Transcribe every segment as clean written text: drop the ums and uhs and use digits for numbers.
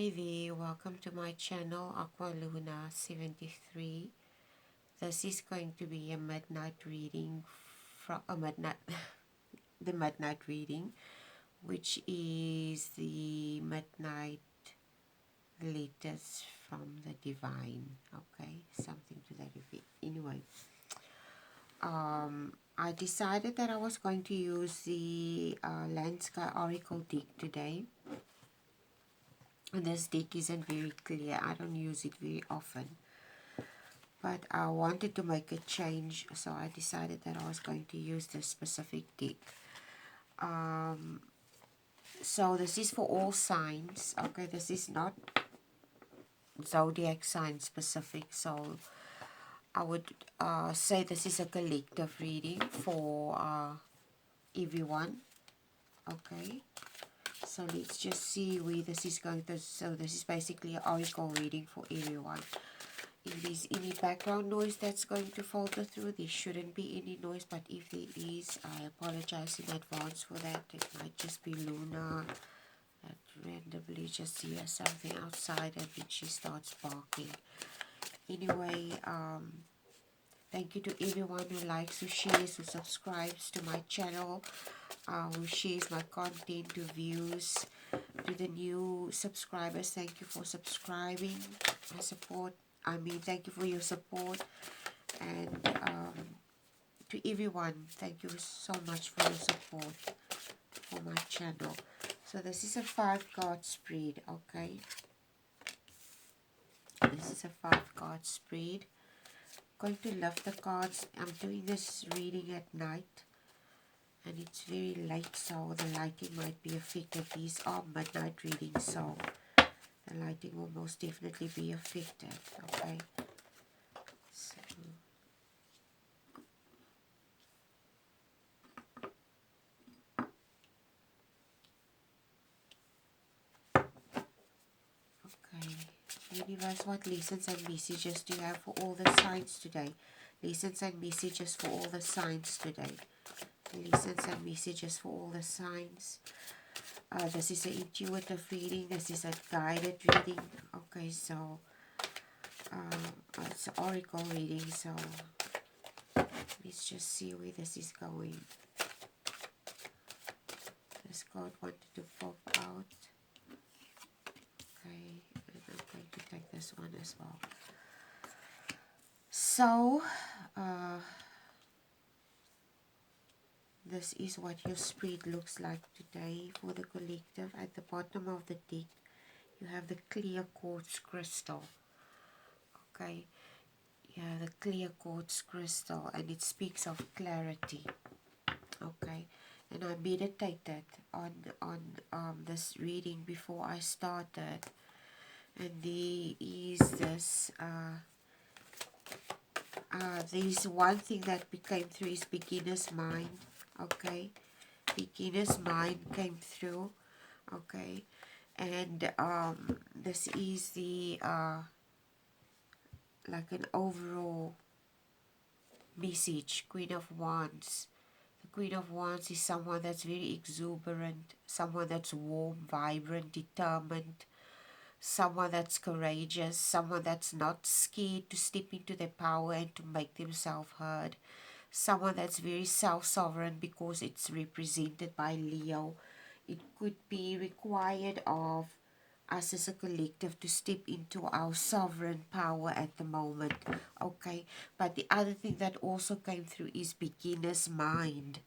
Hi there, welcome to my channel Aqua Luna 73. This is going to be a midnight reading from a midnight the midnight reading, which is the midnight letters from the divine. Okay, something to that effect. Anyway, I decided that I was going to use the Land Sky Oracle deck today. And this deck isn't very clear. I don't use it very often. But I wanted to make a change, so I decided that I was going to use this specific deck. So this is for all signs. Okay, this is not zodiac sign specific. So I would say this is a collective reading for everyone. Okay. So let's just see where this is going to. So this is basically an oracle reading for everyone. If there's any background noise that's going to filter through, there shouldn't be any noise, but if there is, I apologize in advance for that. It might just be Luna that randomly just hears something outside and then she starts barking. Anyway, thank you to everyone who likes, who shares, who subscribes to my channel, who shares my content, who views. To the new subscribers, thank you for subscribing. Thank you for your support. And to everyone, thank you so much for your support for my channel. So this is a 5-card spread, okay? This is a 5-card spread. Going to lift the cards. I'm doing this reading at night, and it's very late, so the lighting might be affected. These are midnight readings, so the lighting will most definitely be affected, okay? So, okay. Universe, what lessons and messages do you have for all the signs today? Lessons and messages for all the signs today. Lessons and messages for all the signs. This is an intuitive reading. This is a guided reading. Okay, so it's an oracle reading. So let's just see where this is going. This card wanted to pop out. Okay, and I'm going to take this one as well. So, this is what your spread looks like today for the collective. At the bottom of the deck, you have the clear quartz crystal. Okay, yeah, the clear quartz crystal, and it speaks of clarity. Okay, and I meditated on this reading before I started, and there is this. There's one thing that came through is beginner's mind. Okay, beginner's mind came through. Okay, and this is the like an overall message. Queen of Wands. The Queen of Wands is someone that's very exuberant, someone that's warm, vibrant, determined, someone that's courageous, someone that's not scared to step into their power and to make themselves heard, someone that's very self-sovereign because it's represented by Leo. It could be required of us as a collective to step into our sovereign power at the moment. Okay, but the other thing that also came through is beginner's mind.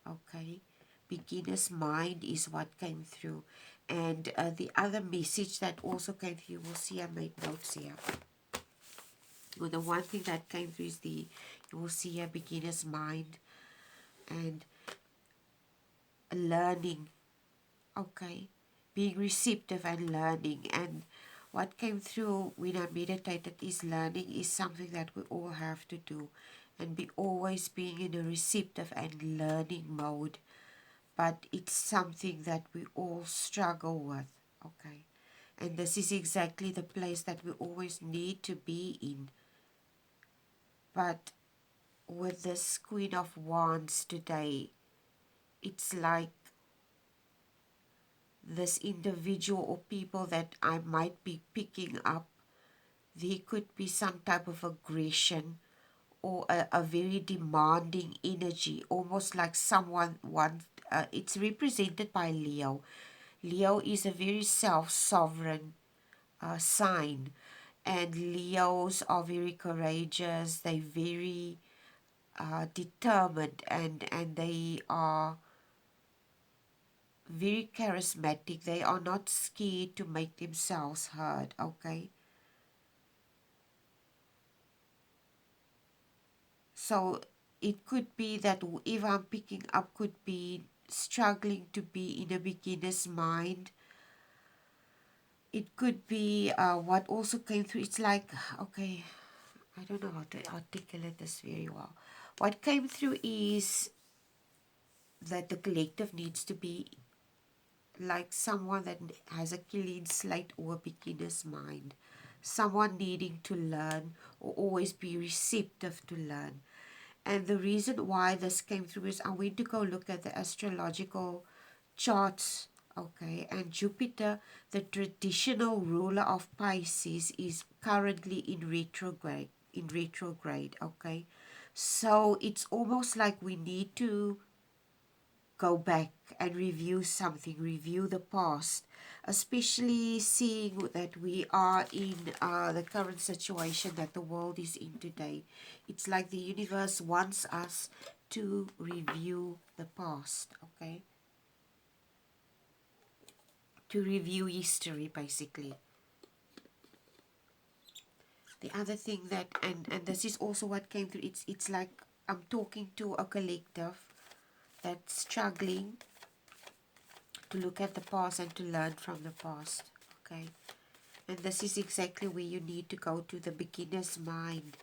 Okay, beginner's mind is what came through. And the other message that also came through, you will see I made notes here. Well, the one thing that came through is you will see a beginner's mind and learning. Okay, being receptive and learning. And what came through when I meditated is learning is something that we all have to do, and be always being in a receptive and learning mode. But it's something that we all struggle with. Okay, and this is exactly the place that we always need to be in. But with this Queen of Wands today, it's like this individual or people that I might be picking up, there could be some type of aggression or a very demanding energy, almost like someone it's represented by Leo. Leo is a very self-sovereign sign, and Leos are very courageous. They very determined, and they are very charismatic. They are not scared to make themselves heard. Okay, so it could be that if I'm picking up, could be struggling to be in a beginner's mind. It could be what also came through. It's like, okay, I don't know how to articulate this very well. What came through is that the collective needs to be like someone that has a clean slate or a beginner's mind, someone needing to learn or always be receptive to learn. And the reason why this came through is I went to go look at the astrological charts, okay, and Jupiter, the traditional ruler of Pisces, is currently in retrograde, okay. So it's almost like we need to go back and review something, review the past, especially seeing that we are in the current situation that the world is in today. It's like the universe wants us to review the past, okay? To review history, basically. The other thing that, and this is also what came through, it's like I'm talking to a collective that's struggling to look at the past and to learn from the past, okay. And this is exactly where you need to go to the beginner's mind,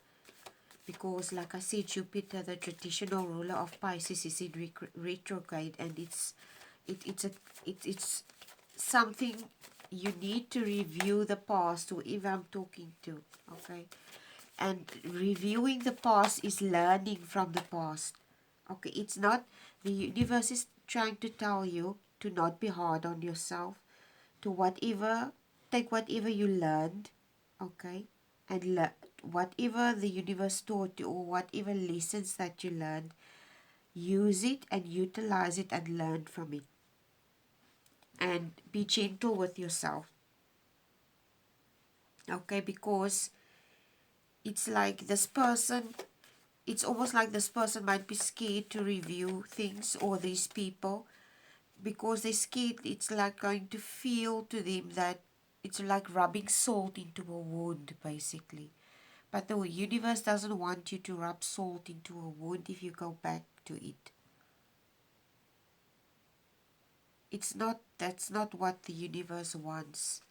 because like I said, Jupiter, the traditional ruler of Pisces, is in retrograde, and it's something you need to review the past, whoever I'm talking to, okay. And reviewing the past is learning from the past, okay. It's not, the universe is trying to tell you to not be hard on yourself, to whatever, take whatever you learned, okay, and whatever the universe taught you or whatever lessons that you learned, use it and utilize it and learn from it, and be gentle with yourself, okay. Because it's like this person, it's almost like this person might be scared to review things, or these people, because they're scared it's like going to feel to them that it's like rubbing salt into a wound, basically. But the universe doesn't want you to rub salt into a wound if you go back to it. It's not, that's not what the universe wants.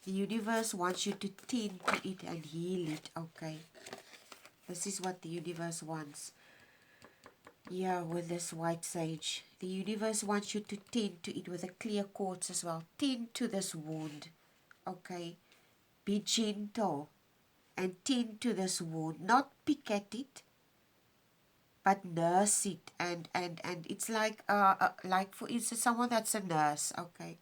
The universe wants you to tend to it and heal it, okay? This is what the universe wants. Yeah, with this white sage. The universe wants you to tend to it with a clear quartz as well. Tend to this wound, okay? Be gentle and tend to this wound. Not pick at it, but nurse it. And it's like for instance, someone that's a nurse, okay?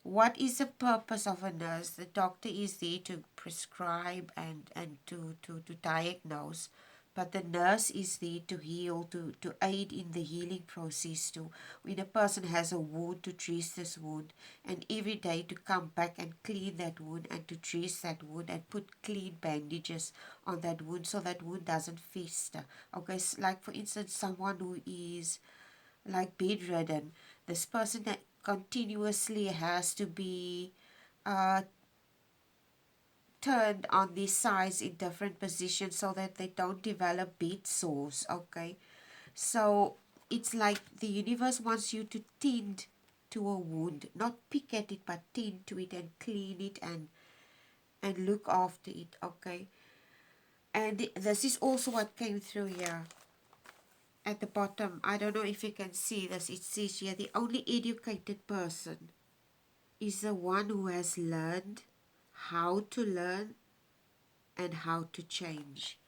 What is the purpose of a nurse? The doctor is there to prescribe and to diagnose, but the nurse is there to heal, to aid in the healing process too. When a person has a wound, to dress this wound, and every day to come back and clean that wound and to dress that wound and put clean bandages on that wound so that wound doesn't fester. Okay, like for instance, someone who is like bedridden, this person that continuously has to be uh, turned on their sides in different positions so that they don't develop bed sores, okay. So it's like the universe wants you to tend to a wound, not pick at it, but tend to it and clean it and look after it, okay. And this is also what came through here at the bottom. I don't know if you can see this. It says here, the only educated person is the one who has learned how to learn and how to change.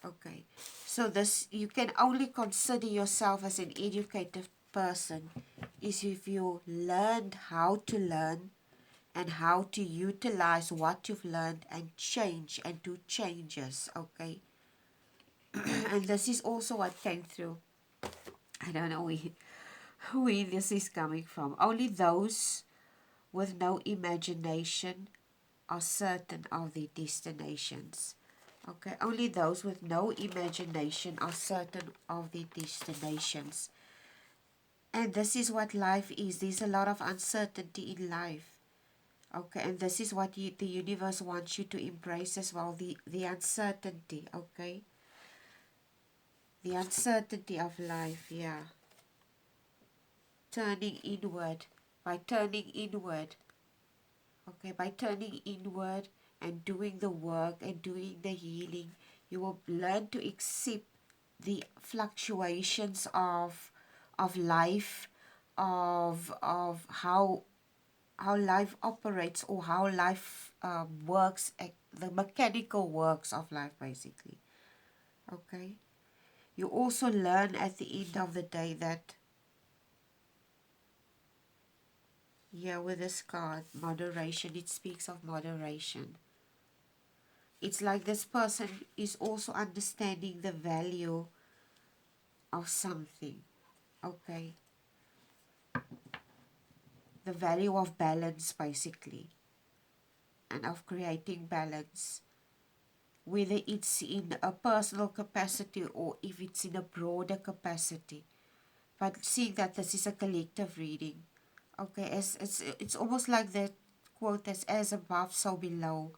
Okay, so this, you can only consider yourself as an educated person is if you learned how to learn and how to utilize what you've learned and change and do changes, okay? And this is also what came through. I don't know where this is coming from. Only those with no imagination are certain of their destinations. Okay, only those with no imagination are certain of their destinations. And this is what life is. There's a lot of uncertainty in life. Okay, and this is what the universe wants you to embrace as well, the uncertainty, okay? The uncertainty of life, yeah. Turning inward. By turning inward, okay, by turning inward and doing the work and doing the healing, you will learn to accept the fluctuations of life, of how life operates, or how life works, the mechanical works of life, basically. Okay, you also learn at the end of the day that, yeah, with this card, moderation, it speaks of moderation. It's like this person is also understanding the value of something, okay? The value of balance, basically, and of creating balance, whether it's in a personal capacity or if it's in a broader capacity. But seeing that this is a collective reading, okay, as it's almost like that quote that's as above, so below,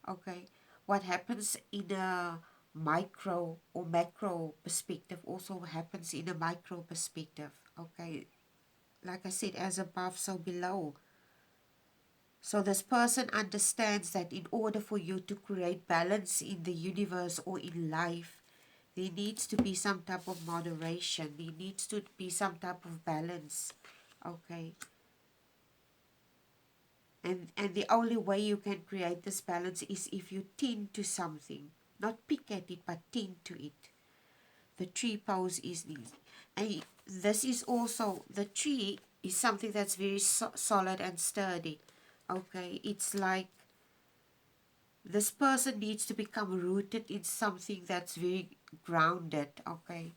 okay. What happens in a micro or macro perspective also happens in a micro perspective, okay. Like I said, as above, so below. So this person understands that in order for you to create balance in the universe or in life, there needs to be some type of moderation. There needs to be some type of balance. Okay. And the only way you can create this balance is if you tend to something. Not pick at it, but tend to it. The tree pose is this. And this is also, the tree is something that's very solid and sturdy. Okay. It's like this person needs to become rooted in something that's very grounded. Okay.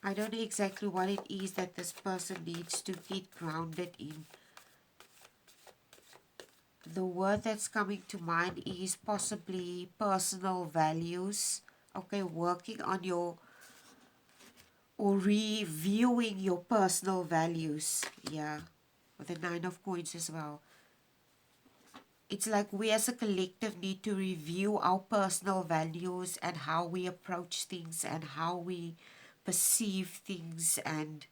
I don't know exactly what it is that this person needs to get grounded in. The word that's coming to mind is possibly personal values. Okay, working on your, or reviewing your personal values. Yeah, with the Nine of Coins as well. It's like we as a collective need to review our personal values and how we approach things and how we perceive things, and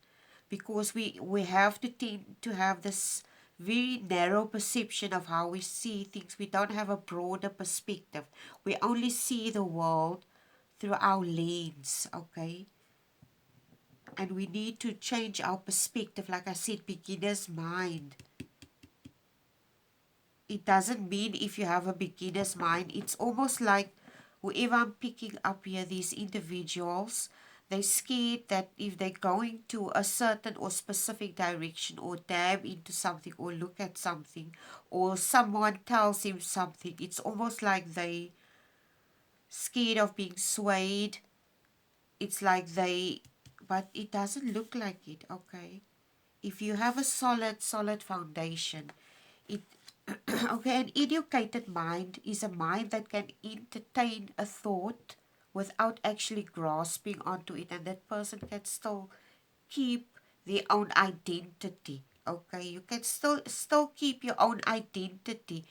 because we have to tend to have this very narrow perception of how we see things. We don't have a broader perspective. We only see the world through our lens, okay? And we need to change our perspective. Like I said, beginner's mind. It doesn't mean if you have a beginner's mind. It's almost like whoever I'm picking up here, these individuals, they're scared that if they're going to a certain or specific direction or dab into something or look at something or someone tells him something, it's almost like they scared of being swayed. It's like they, but it doesn't look like it, okay? If you have a solid foundation, it okay, an educated mind is a mind that can entertain a thought without actually grasping onto it, and that person can still keep their own identity. Okay, you can still keep your own identity,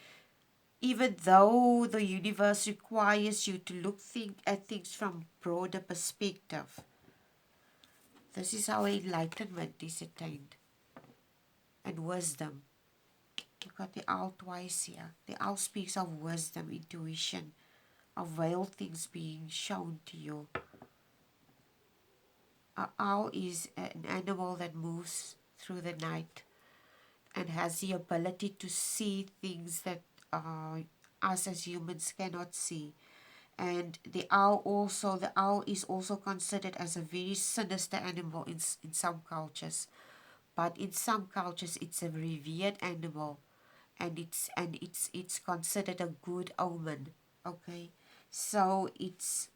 even though the universe requires you to think at things from broader perspective. This is how enlightenment is attained, and wisdom. You've got the owl twice here. The owl speaks of wisdom, intuition, of veiled things being shown to you. An owl is an animal that moves through the night and has the ability to see things that us as humans cannot see. And the owl is also considered as a very sinister animal in some cultures. But in some cultures, it's a revered animal, and it's considered a good omen. Okay, so it's,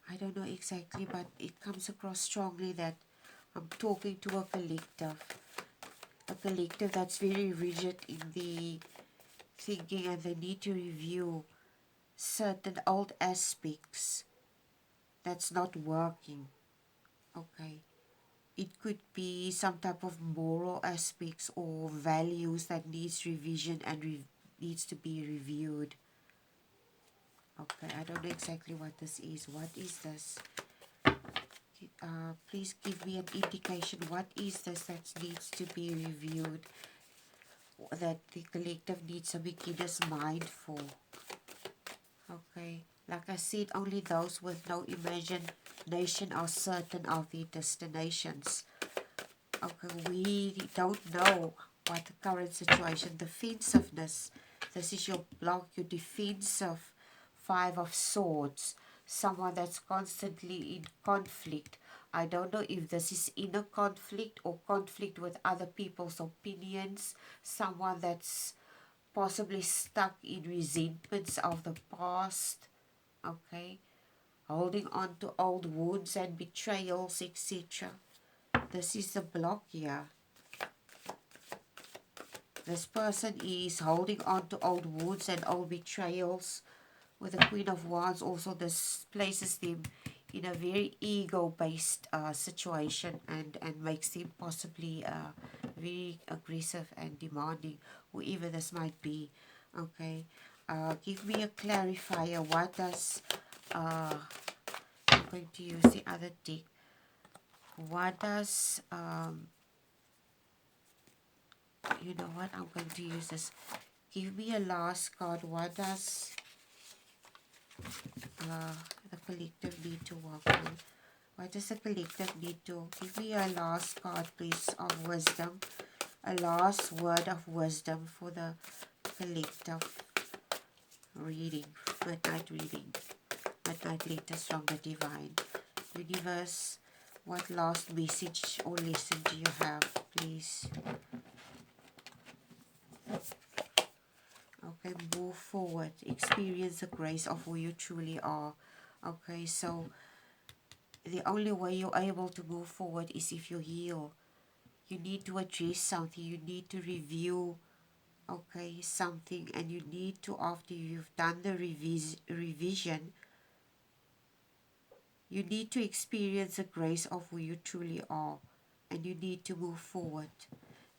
I don't know exactly, but it comes across strongly that I'm talking to a collective that's very rigid in the thinking, and they need to review certain old aspects that's not working. Okay, it could be some type of moral aspects or values that needs revision and needs to be reviewed. Okay, I don't know exactly what this is. What is this? Please give me an indication. What is this that needs to be reviewed, that the collective needs a beginner's mind for? Okay, like I said, only those with no imagination are certain of their destinations. Okay, we don't know what the current situation, defensiveness. This is your block, your defensive Five of Swords. Someone that's constantly in conflict. I don't know if this is inner conflict or conflict with other people's opinions. Someone that's possibly stuck in resentments of the past. Okay, holding on to old wounds and betrayals, etc. This is the block here. This person is holding on to old wounds and old betrayals. With the Queen of Wands, also this places them in a very ego-based situation, and makes them possibly very aggressive and demanding, whoever this might be. Okay, give me a clarifier. What does, I'm going to use the other deck. What does, you know what, I'm going to use this. Give me a last card. What does the collective need to work on? What does the collective need to? Give me a last card, please, of wisdom. A last word of wisdom for the collective reading. Midnight reading. Midnight letters from the divine. Universe, what last message or lesson do you have, please? Okay, move forward. Experience the grace of who you truly are. Okay, so the only way you're able to move forward is if you heal. You need to address something. You need to review, okay, something. And you need to, after you've done the revision, you need to experience the grace of who you truly are. And you need to move forward.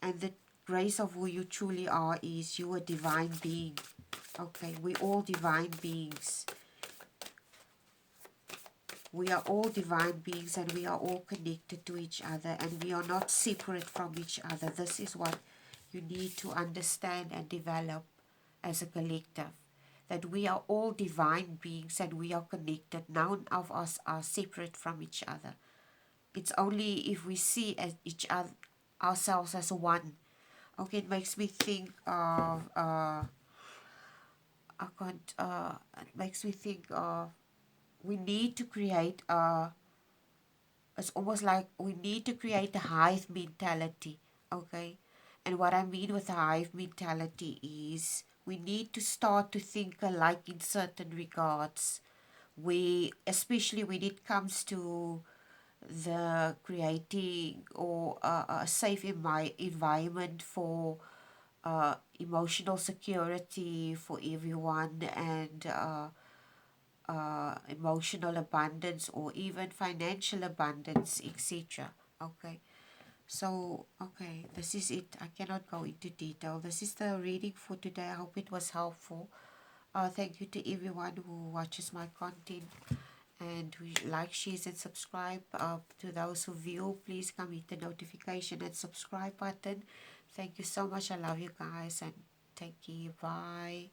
And the grace of who you truly are is you a divine being. Okay, we're all divine beings. We are all divine beings, and we are all connected to each other, and we are not separate from each other. This is what you need to understand and develop as a collective. That we are all divine beings and we are connected. None of us are separate from each other. It's only if we see as each other, ourselves as one. Okay, it makes me think of it makes me think of, we need to create it's almost like we need to create a hive mentality. Okay, and what I mean with a hive mentality is we need to start to think alike in certain regards. We, especially when it comes to the creating or a safe environment for emotional security for everyone, and emotional abundance or even financial abundance, etc. Okay, so okay, this is it. I cannot go into detail. This is the reading for today. I hope it was helpful. Thank you to everyone who watches my content and who like, shares and subscribe. To those who view, please come hit the notification and subscribe button. Thank you so much. I love you guys, and take care. Bye.